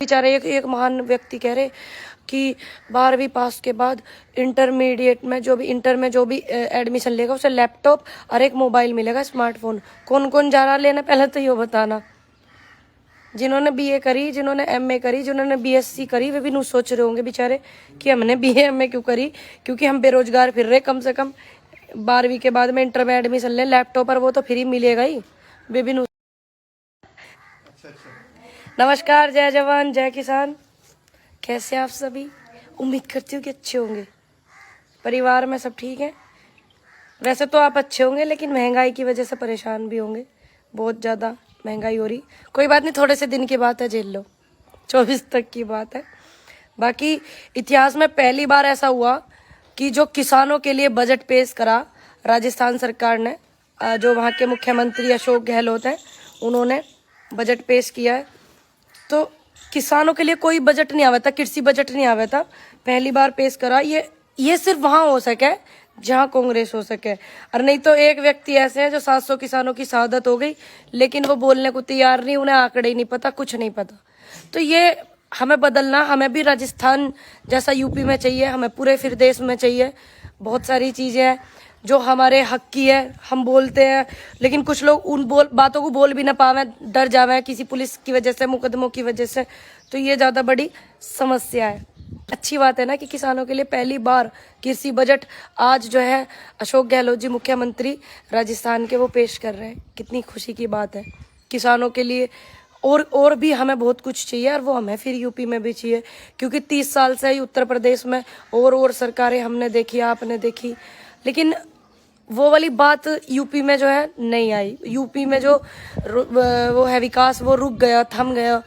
बेचारे एक महान व्यक्ति कह रहे कि 12वीं पास के बाद इंटरमीडिएट में इंटर में जो भी एडमिशन लेगा उसे लैपटॉप और एक मोबाइल मिलेगा, स्मार्टफोन। कौन कौन जा रहा लेना, पहले तो ये बताना। जिन्होंने बीए करी, जिन्होंने एमए करी, जिन्होंने बीएससी करी, वे भी नहीं सोच रहे होंगे बेचारे कि हमने बीए एमए क्यों करी, क्योंकि हम बेरोजगार फिर रहे। कम से कम 12वीं के बाद में इंटर में एडमिशन ले, लैपटॉप और वो तो फ्री मिलेगा ही। वे भी नमस्कार, जय जवान जय किसान। कैसे आप सभी? उम्मीद करती हूँ कि अच्छे होंगे। परिवार में सब ठीक है? वैसे तो आप अच्छे होंगे, लेकिन महंगाई की वजह से परेशान भी होंगे। बहुत ज़्यादा महंगाई हो रही। कोई बात नहीं, थोड़े से दिन की बात है, झेल लो। 24 तक की बात है। बाकी इतिहास में पहली बार ऐसा हुआ कि जो किसानों के लिए बजट पेश करा राजस्थान सरकार ने, जो वहाँ के मुख्यमंत्री अशोक गहलोत हैं, उन्होंने बजट पेश किया है। तो किसानों के लिए कोई बजट नहीं आया था, कृषि बजट नहीं आया था, पहली बार पेश करा। ये सिर्फ वहां हो सके जहां कांग्रेस हो सके, और नहीं तो एक व्यक्ति ऐसे हैं जो 700 किसानों की शहादत हो गई, लेकिन वो बोलने को तैयार नहीं, उन्हें आंकड़े ही नहीं पता, कुछ नहीं पता। तो ये हमें बदलना, हमें भी राजस्थान जैसा यूपी में चाहिए, हमें पूरे फिर देश में चाहिए। बहुत सारी चीजें हैं जो हमारे हक की है, हम बोलते हैं, लेकिन कुछ लोग उन बातों को बोल भी ना पावे, डर जावे किसी पुलिस की वजह से, मुकदमों की वजह से। तो ये ज्यादा बड़ी समस्या है। अच्छी बात है ना कि किसानों के लिए पहली बार कृषि बजट आज जो है अशोक गहलोत जी मुख्यमंत्री राजस्थान के वो पेश कर रहे हैं। कितनी खुशी की बात है किसानों के लिए। और भी हमें बहुत कुछ चाहिए, और वो हमें फिर यूपी में भी चाहिए, क्योंकि 30 साल से ही उत्तर प्रदेश में और सरकारें हमने देखी, आपने देखी, लेकिन वो वाली बात यूपी में जो है नहीं आई। यूपी में जो वो है विकास, वो रुक गया, थम गया।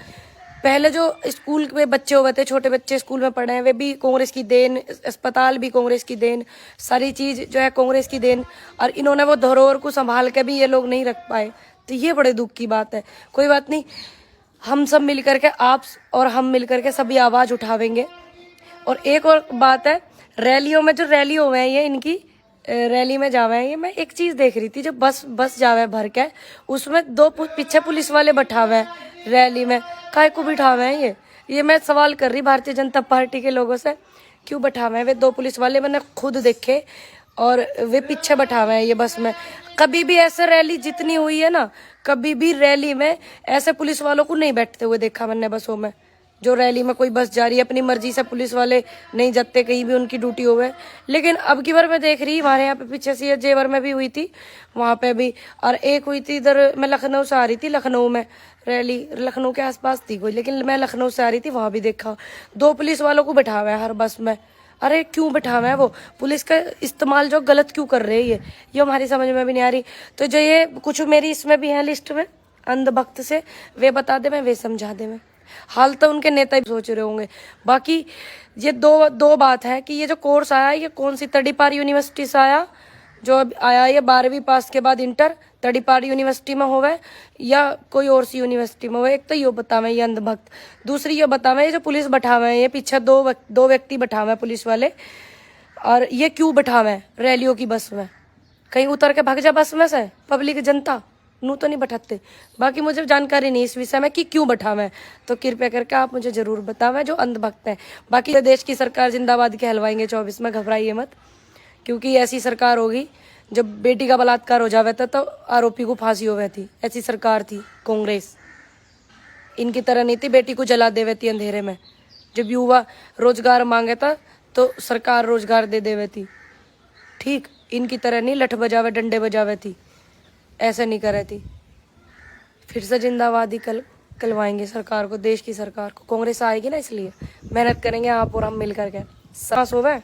पहले जो स्कूल में बच्चे हुए थे, छोटे बच्चे स्कूल में पढ़े हैं, वे भी कांग्रेस की देन, अस्पताल भी कांग्रेस की देन, सारी चीज जो है कांग्रेस की देन। और इन्होंने वो धरोहर को संभाल के भी ये लोग नहीं रख पाए, तो ये बड़े दुख की बात है। कोई बात नहीं, हम सब मिलकर के, आप और हम मिलकर के सभी आवाज उठावेंगे। और एक और बात है, रैलियों में जो रैली हुए हैं, ये इनकी रैली में जावे हैं, ये मैं एक चीज देख रही थी, जो बस जावे भर के, उसमें 2 पीछे पुलिस वाले बैठावे हैं रैली में। काय को बिठावे हैं ये मैं सवाल कर रही भारतीय जनता पार्टी के लोगों से, क्यों बैठावे हैं वे 2 पुलिस वाले? मैंने खुद देखे, और वे पीछे बैठावे हैं ये बस में। कभी भी ऐसे रैली जितनी हुई है ना, कभी भी रैली में ऐसे पुलिस वालों को नहीं बैठते हुए देखा मैंने बसों में। जो रैली में कोई बस जा रही है, अपनी मर्जी से पुलिस वाले नहीं जाते कहीं भी, उनकी ड्यूटी हो गए। लेकिन अब की बार मैं देख रही, हमारे यहाँ पे पीछे से जेवर में भी हुई थी, वहां पे भी, और एक हुई थी इधर, मैं लखनऊ से आ रही थी, लखनऊ में रैली, लखनऊ के आसपास थी कोई, लेकिन मैं लखनऊ से आ रही थी, वहां भी देखा 2 पुलिस वालों को बैठा हुआ है हर बस में। अरे क्यों बैठा हुआ है? वो पुलिस का इस्तेमाल जो गलत क्यों कर रहे हैं ये हमारी समझ में भी नहीं आ रही। तो जो ये कुछ मेरी इसमें भी है लिस्ट में अंधभक्त से, वे बता दे, मैं वे समझा दे। मैं हाल तो उनके नेता भी सोच रहे होंगे। बाकी ये दो बात है कि ये जो कोर्स आया, ये कौन सी तड़ीपार यूनिवर्सिटी से आया, जो आया ये 12वीं पास के बाद इंटर तड़ीपार यूनिवर्सिटी में होवे या कोई और सी यूनिवर्सिटी में होवे? एक तो ये बतावे ये अंधभक्त, दूसरी ये बतावे ये जो पुलिस बैठावे हैं, ये पीछे दो व्यक्ति बैठावे हैं पुलिस वाले, और ये क्यों बैठावे हैं रैलियों की बस में? कहीं उतर के भाग जा बस में से पब्लिक जनता, नू तो नहीं बैठाते। बाकी मुझे जानकारी नहीं इस विषय में कि क्यों बैठावे, तो कृपया करके आप मुझे जरूर बतावें जो अंधभक्त है। बाकी देश की सरकार जिंदाबाद के हलवाएंगे 24 में, घबराइए मत, क्योंकि ऐसी सरकार होगी। जब बेटी का बलात्कार हो जावे था तो आरोपी को फांसी हो गई थी, ऐसी सरकार थी कांग्रेस। इनकी तरह नहीं थी बेटी को जला देवे थी अंधेरे में। जब युवा रोजगार मांगे था तो सरकार रोजगार दे देवे थी, ठीक। इनकी तरह नहीं लठ बजावे डंडे बजावे थी, ऐसे नहीं करे थी। फिर से जिंदाबादी कलवाएंगे सरकार को, देश की सरकार को। कांग्रेस आएगी ना, इसलिए मेहनत करेंगे आप और हम मिल करके। सांस होवे,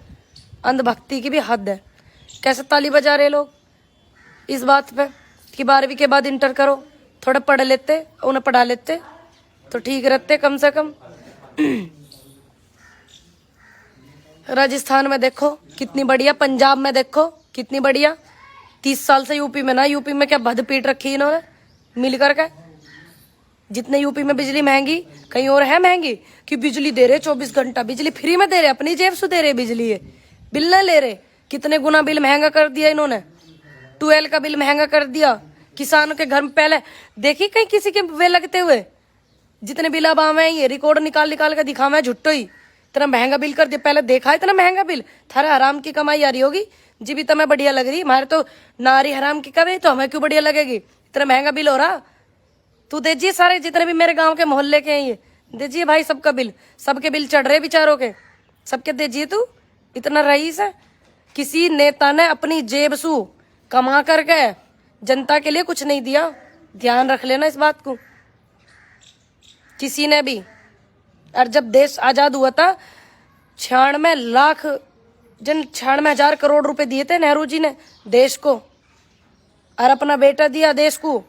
अंधभक्ति की भी हद है। कैसे ताली बजा रहे लोग इस बात पे कि 12वीं के बाद इंटर करो। थोड़ा पढ़ लेते, उन्हें पढ़ा लेते तो ठीक रहते कम से कम। राजस्थान में देखो कितनी बढ़िया, पंजाब में देखो कितनी बढ़िया। 30 साल से यूपी में ना, यूपी में क्या भद पीट रखी इन्होंने मिल करके। जितने यूपी में बिजली महंगी, कहीं और है महंगी कि बिजली दे रहे 24 घंटा, बिजली फ्री में दे रहे, अपनी जेब से दे रहे बिजली, है बिल न ले रहे। कितने गुना बिल महंगा कर दिया इन्होंने, 12 का बिल महंगा कर दिया। किसानों के घर में पहले देखी कहीं किसी के वे लगते हुए, जितने बिल अब आवे ये रिकॉर्ड निकाल निकाल के दिखावे झुट्टो ही। इतना महंगा बिल कर दिया, पहले देखा इतना महंगा बिल? थारे हराम की कमाई आ रही होगी जी भी तुम्हें बढ़िया लग रही, हमारे तो नारी हराम की कमाई, तो हमें क्यों बढ़िया लगेगी? इतना महंगा बिल हो रहा। तू दीजिए सारे जितने भी मेरे गांव के मोहल्ले के हैं ये दीजिए भाई, सबका बिल, सबके बिल चढ़ रहे बेचारों के, सबके दीजिए। तू इतना रईस है? किसी नेता ने अपनी जेब से कमा करके जनता के लिए कुछ नहीं दिया, ध्यान रख लेना इस बात को, किसी ने भी। और जब देश आजाद हुआ था 96 लाख 96,000 करोड़ रुपए दिए थे नेहरू जी ने देश को, और अपना बेटा दिया देश को,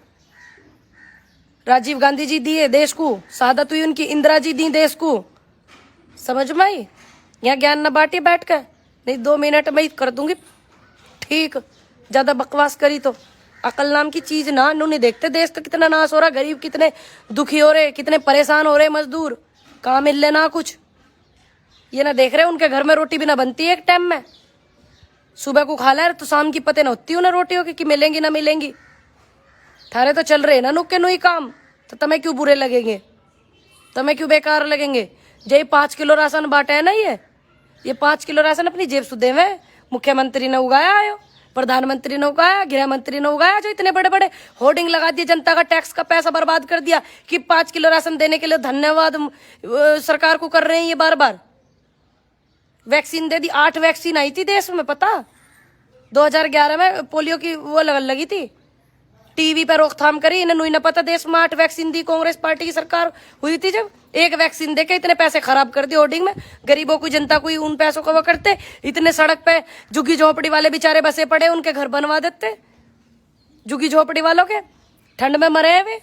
राजीव गांधी जी दिए देश को, शहादत हुई उनकी, इंदिरा जी दी देश को। समझ में आई? यहाँ ज्ञान न बांटिए बैठ कर, नहीं 2 मिनट में ही कर दूंगी ठीक। ज्यादा बकवास करी तो अकल नाम की चीज ना, नहीं देखते देश का कितना नाश हो रहा, गरीब कितने दुखी हो रहे, कितने परेशान हो रहे, मजदूर कहाँ मिल लेना कुछ, ये ना देख रहे उनके घर में रोटी भी ना बनती है एक टाइम में, सुबह को खा ले तो शाम की पते ना होती उन्हें रोटियों की कि मिलेंगी ना मिलेंगी। थारे तो चल रहे ना नुक्के नुई काम, तो तुम्हें क्यों बुरे लगेंगे, तुम्हें क्यों बेकार लगेंगे? जे 5 किलो राशन बांटे है ना, ये 5 किलो राशन अपनी जेब से देवे, मुख्यमंत्री ने उगाया आयो, प्रधानमंत्री ने उगाया, गृह मंत्री ने उगाया, जो इतने बड़े बड़े होर्डिंग लगा दिए, जनता का टैक्स का पैसा बर्बाद कर दिया कि 5 किलो राशन देने के लिए धन्यवाद सरकार को कर रहे हैं ये बार बार। वैक्सीन दे दी, 8 वैक्सीन आई थी देश में, पता 2011 में पोलियो की वो लगी थी, टीवी पर रोकथाम करी, इन्हें नहीं ना पता देश में 8 वैक्सीन दी, कांग्रेस पार्टी की सरकार हुई थी जब। एक वैक्सीन देके इतने पैसे खराब कर दिए होर्डिंग में, गरीबों की जनता को उन पैसों को वो करते, इतने सड़क पे झुग्गी झोपड़ी वाले बेचारे बसे पड़े, उनके घर बनवा देते, झुग्गी झोपड़ी वालों के ठंड में मरे हैं वे।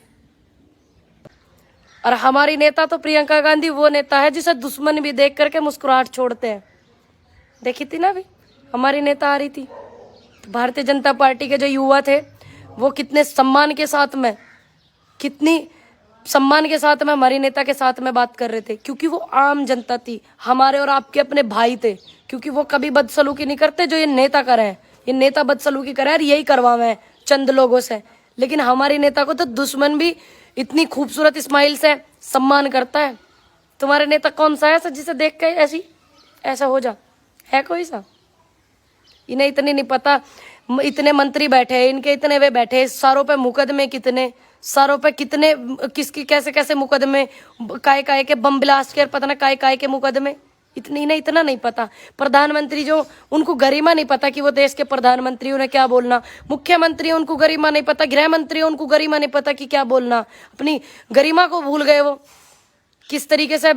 और हमारी नेता तो प्रियंका गांधी वो नेता है जिसे दुश्मन भी देख करके मुस्कुराहट छोड़ते हैं। देखी थी ना अभी हमारी नेता आ रही थी, भारतीय जनता पार्टी के जो युवा थे वो कितने सम्मान के साथ में, कितनी सम्मान के साथ में हमारी नेता के साथ में बात कर रहे थे, क्योंकि वो आम जनता थी, हमारे और आपके अपने भाई थे, क्योंकि वो कभी बदसलूकी नहीं करते जो ये नेता कर रहे हैं। ये नेता बदसलूकी कर रहे हैं, यही करवावे हैं चंद लोगों से, लेकिन हमारी नेता को तो दुश्मन भी इतनी खूबसूरत स्माइल से सम्मान करता है। तुम्हारे नेता कौन सा है ऐसा जिसे देख के ऐसा हो जा, है कोई सा? इन्हें इतनी नहीं पता, इतने मंत्री बैठे, इनके इतने वे बैठे, सारों पे मुकदमे कितने, सारों पे कितने, किसकी कैसे कैसे मुकदमे, काय के बम ब्लास्ट के, पता ना काय के मुकदमे, इतना नहीं पता। प्रधानमंत्री जो, उनको गरिमा नहीं पता कि वो देश के प्रधानमंत्री, उन्हें क्या बोलना, मुख्यमंत्री उनको गरिमा नहीं पता, गृह मंत्री उनको गरिमा नहीं पता कि क्या बोलना, अपनी गरिमा को भूल गए वो, किस तरीके से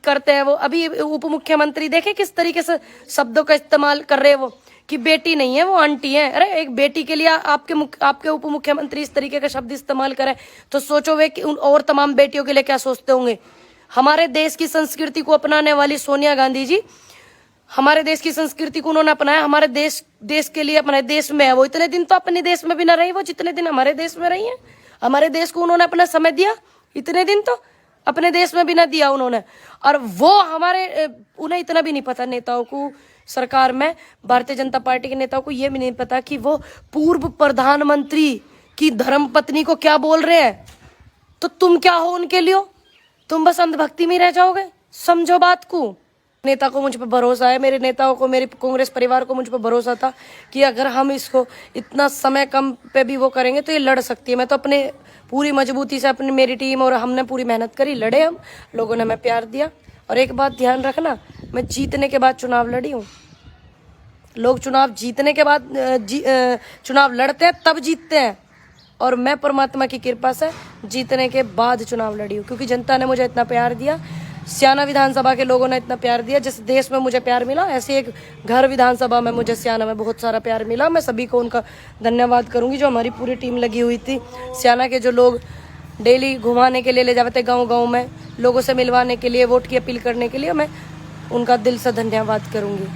करते हैं वो। अभी उप मुख्यमंत्री देखे किस तरीके से शब्दों का इस्तेमाल कर रहे हैं वो, कि बेटी नहीं है वो आंटी है। अरे एक बेटी के लिए आपके उप मुख्यमंत्री इस तरीके का शब्द इस्तेमाल करें तो सोचो वे कि उन और तमाम बेटियों के लिए क्या सोचते होंगे। हमारे देश की संस्कृति को अपनाने वाली सोनिया गांधी जी, हमारे देश की संस्कृति को उन्होंने अपनाया, हमारे देश के लिए, अपने देश में है वो। इतने दिन तो अपने देश में भी ना रही वो जितने दिन हमारे देश में रही है। हमारे देश को उन्होंने अपना समय दिया, इतने दिन तो अपने देश में भी ना दिया उन्होंने। और वो उन्हें इतना भी नहीं पता, नेताओं को, सरकार में भारतीय जनता पार्टी के नेताओं को ये भी नहीं पता कि वो पूर्व प्रधानमंत्री की धर्मपत्नी को क्या बोल रहे हैं। तो तुम क्या हो उनके लिए? तुम बस अंधभक्ति में रह जाओगे। समझो बात को। नेता को मुझ पर भरोसा है, मेरे नेताओं को, मेरे कांग्रेस परिवार को मुझ पर भरोसा था कि अगर हम इसको इतना समय कम पे भी वो करेंगे तो ये लड़ सकती है। मैं तो अपने पूरी मजबूती से, अपनी मेरी टीम और हमने पूरी मेहनत करी, लड़े हम, लोगों ने हमें प्यार दिया। और एक बात ध्यान रखना, मैं जीतने के बाद चुनाव लड़ी हूँ। लोग चुनाव जीतने के बाद चुनाव लड़ते हैं तब जीतते हैं, और मैं परमात्मा की कृपा से जीतने के बाद चुनाव लड़ी हूँ, क्योंकि जनता ने मुझे इतना प्यार दिया, स्याना विधानसभा के लोगों ने इतना प्यार दिया। जिस देश में मुझे प्यार मिला, ऐसे एक घर विधानसभा में मुझे स्याना में बहुत सारा प्यार मिला। मैं सभी को उनका धन्यवाद करूंगी, जो हमारी पूरी टीम लगी हुई थी। स्याना के जो लोग डेली घुमाने के लिए ले जाते गाँव में, लोगों से मिलवाने के लिए, वोट की अपील करने के लिए, मैं उनका दिल से धन्यवाद करूंगी।